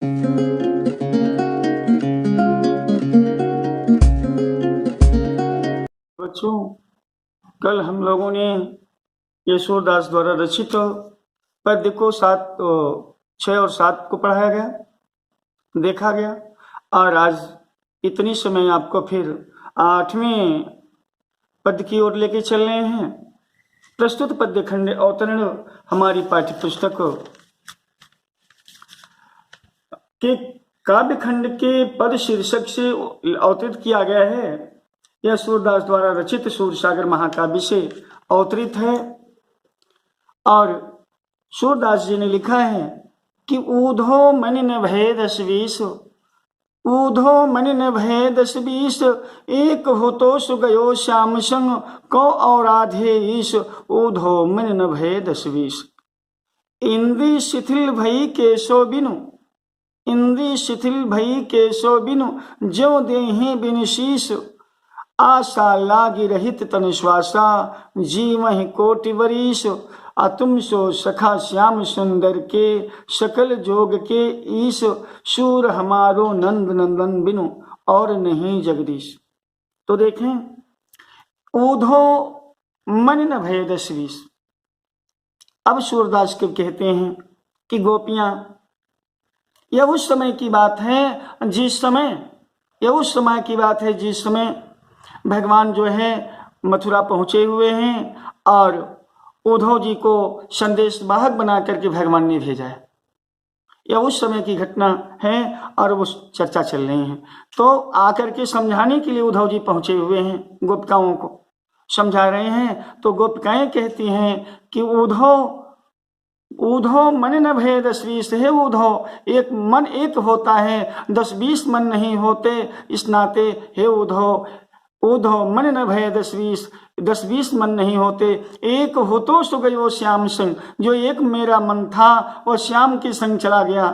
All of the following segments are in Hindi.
बच्चों, कल हम लोगों ने ये सूरदास द्वारा रचित पद्य को 6 और 7 को पढ़ाया गया, देखा गया, और आज इतनी समय आपको फिर 8वें पद्य की ओर लेके चल रहे हैं। प्रस्तुत पद्य खंड अवतरण हमारी पाठ्य पुस्तक के काव्य खंड के पद शीर्षक से अवतरित किया गया है। यह सूरदास द्वारा रचित सूरसागर महाकाव्य से अवतरित है और सूरदास जी ने लिखा है कि ऊधो मन न भय 10-20, ऊधो मन न भय 10-20, एक हो तो सुगयो श्याम संग को और आधे ईश, ऊधो मन न भय 10-20। इंद्री शिथिल भई केशो बिनु, इंद्री शिथिल भई केशो बिनु, ज्यो देहि बिन शीश, आशा लागी रहित तन श्वासा, जीवहि कोटि वरीश, अतुम सो सखा श्याम सुंदर के, सकल जोग के ईश, शूर हमारो नंद नंदन बिनु, और नहीं जगदीश। तो देखें, ऊधो मन न भय 10-20। अब सूरदास के कहते हैं कि गोपियां, यह उस समय की बात है जिस समय, यह उस समय की बात है जिस समय भगवान जो है मथुरा पहुंचे हुए हैं और उद्धव जी को संदेश वाहक बना करके भगवान ने भेजा है। यह उस समय की घटना है और वो चर्चा चल रही है। तो आकर के समझाने के लिए उद्धव जी पहुंचे हुए हैं, गोपिकाओं को समझा रहे हैं। तो गोपिकाएं कहती हैं कि उद्धव ऊधो मन न भय 10-20, है उद्धव, एक मन एक होता है, 10-20 मन नहीं होते, इस नाते हे उद्धव, ऊधो मन न भय 10-20, 10-20 मन नहीं होते, एक हो तो सुगयो श्याम संग, जो एक मेरा मन था वो श्याम के संग चला गया,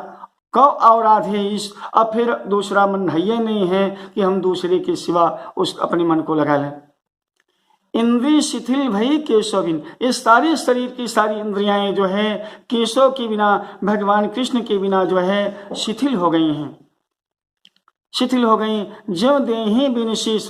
कौ और आधे ईश, अब फिर दूसरा मन है ये नहीं है कि हम दूसरे के सिवा उस अपने मन को लगा लें। इंद्री शिथिल भई केशव बिन, इस सारे शरीर की सारी इंद्रियाएं जो है केशव के बिना, भगवान कृष्ण के बिना जो है शिथिल हो गई हैं, शिथिल हो गई। ज्यों देहि बिन शीश,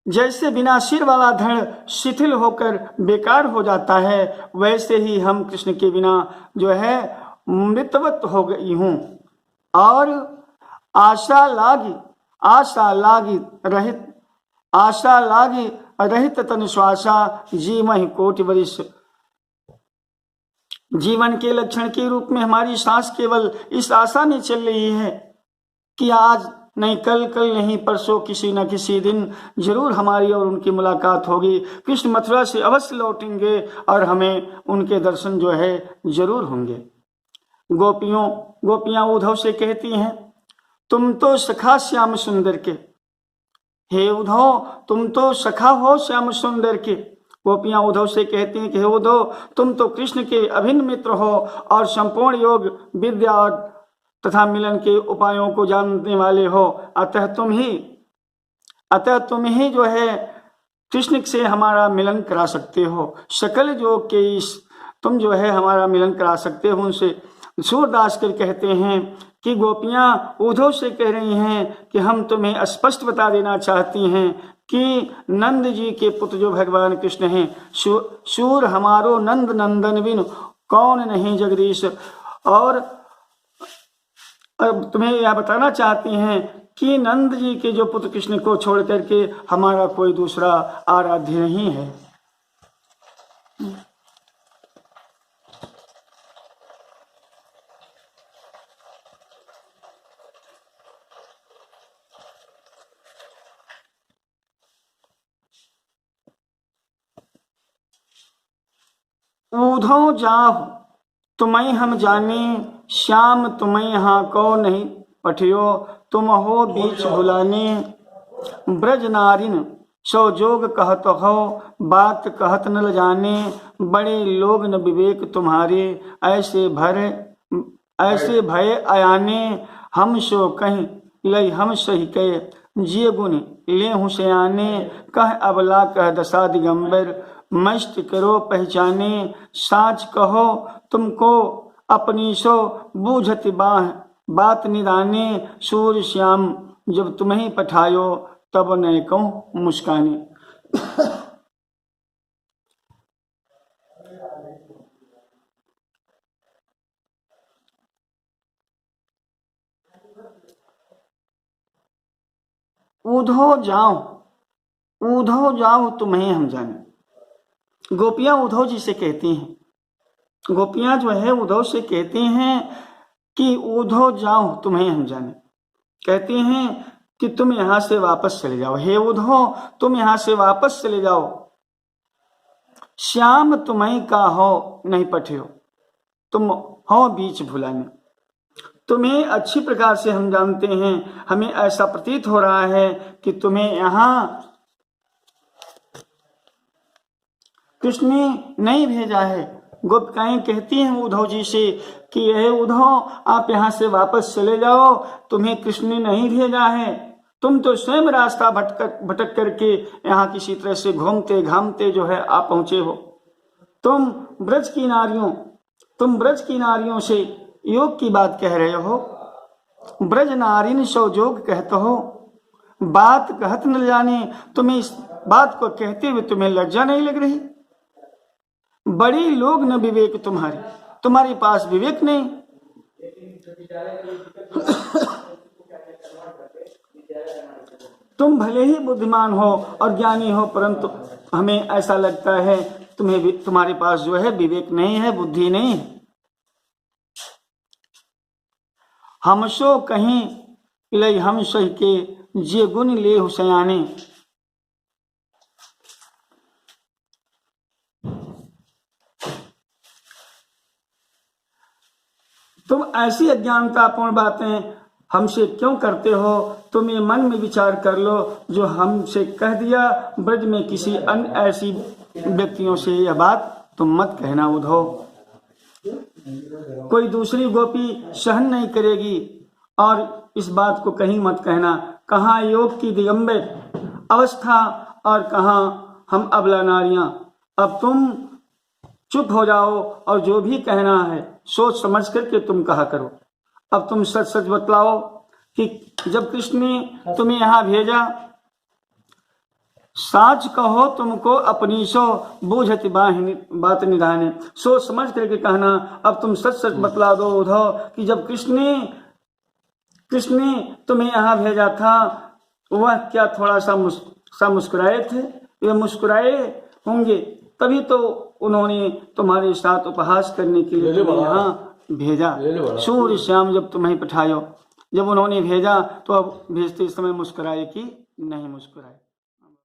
जैसे बिना सिर वाला धड़ शिथिल होकर बेकार हो जाता है, वैसे ही हम कृष्ण के बिना जो है मृतवत हो गई हूं। और आशा लागी रहित तन श्वासा, जीवहि कोटि वरिष्ठ। जीवन के लक्षण के रूप में हमारी सांस केवल इस आशा में चल रही है कि आज नहीं कल, कल नहीं परसों, किसी न किसी दिन जरूर हमारी और उनकी मुलाकात होगी। कृष्ण मथुरा से अवश्य लौटेंगे और हमें उनके दर्शन जो है जरूर होंगे। गोपियां उद्धव से कहती हैं, तुम तो सखा श्याम सुंदर के, हे उद्धव तुम तो सखा हो श्याम सुंदर के। गोपियां उद्धव से कहती हैं कि हे उद्धव, तुम तो कृष्ण के अभिन्न मित्र हो और संपूर्ण योग विद्या और तथा मिलन के उपायों को जानने वाले हो, अतः तुम ही जो है कृष्ण से हमारा मिलन करा सकते हो, सकल योग के इस तुम जो है हमारा मिलन करा सकते हो उनसे। सूरदास कर कहते हैं कि गोपियां उद्धव से कह रही हैं कि हम तुम्हें स्पष्ट बता देना चाहती हैं कि नंद जी के पुत्र जो भगवान कृष्ण हैं, शूर हमारो नंद नंदन बिन, कौन नहीं जगदीश। और अब तुम्हें यह बताना चाहती हैं कि नंद जी के जो पुत्र कृष्ण को छोड़ करके हमारा कोई दूसरा आराध्य नहीं है। ऊधो जाहु तुम्हें हम जाने, श्याम तुम्हें यहाँ को नहीं पठियो, तुम हो बीच भुलाने। ब्रज नारिन सो जोग कहत हो, बात कहत न जाने, बड़े लोग न विवेक तुम्हारे, ऐसे भय अयाने। हम सो कहीं लई हम सही कहे, जिय गुण ले हुसयाने, कह अबला कह दशा दिगंबर, मस्त करो पहचाने, साच कहो तुमको अपनी सो बूझत बात निदाने, सूर श्याम जब तुम्हें पठायो तब न कहूं मुस्काने। ऊधो जाओ तुम्हें हम जाने। गोपियां उद्धव जी से कहती हैं, गोपियां जो है उद्धव से कहती हैं कि उद्धव जाओ तुम्हें हम जाने। कहती हैं कि तुम यहां से वापस चले जाओ, हे उद्धव तुम यहां से वापस चले जाओ। श्याम तुम्हें का हो नहीं पठियो, तुम हो बीच भुलाने। तुम्हें अच्छी प्रकार से हम जानते हैं, हमें ऐसा प्रतीत हो रहा है कि तुम्हें यहां कृष्ण ने नहीं भेजा है। गोपिकाएं कहती हैं उद्धव जी से कि हे उद्धव आप यहाँ से वापस चले जाओ, तुम्हें कृष्ण ने नहीं भेजा है। तुम तो स्वयं रास्ता भटक करके यहाँ किसी तरह से घूमते घामते जो है आप पहुंचे हो। तुम ब्रज की नारियों से योग की बात कह रहे हो। ब्रज नारिन सो जोग कहते हो, बात कहत न जाने। तुम्हें इस बात को कहते हुए तुम्हें लज्जा नहीं लग रही? बड़ी लोग न विवेक तुम्हारे पास विवेक नहीं। तुम भले ही बुद्धिमान हो और ज्ञानी हो, परंतु हमें ऐसा लगता है तुम्हारे पास जो है विवेक नहीं है, बुद्धि नहीं है। हमसो कहीं लई हम सही के जे गुण ले हुसयाने। तुम ऐसी अज्ञानतापूर्ण बातें हमसे क्यों करते हो? तुम ये मन में विचार कर लो, जो हमसे कह दिया ब्रज में किसी अन्य ऐसी व्यक्तियों से यह बात तुम मत कहना उद्धव। कोई दूसरी गोपी सहन नहीं करेगी और इस बात को कहीं मत कहना। कहाँ योग की दिगंबर अवस्था और कहाँ हम अबला नारियां। अब तुम चुप हो जाओ और जो भी कहना है सोच समझ करके तुम कहा करो। अब तुम सच सच बतलाओ कि जब कृष्ण ने तुम्हें यहाँ भेजा, साच कहो तुमको अपनी सो बूझत बात निधाने। सोच समझ करके कहना। अब तुम सच सच बतला दो उद्धव कि जब कृष्ण ने तुम्हें यहाँ भेजा था, वह क्या थोड़ा सा मुस्कुराए थे? वे मुस्कुराए होंगे तभी तो उन्होंने तुम्हारे साथ उपहास करने के लिए तुम्हें यहाँ भेजा। सूर्य श्याम जब तुम्हें पठायो, जब उन्होंने भेजा तो अब भेजते समय मुस्कुराए कि नहीं मुस्कुराए?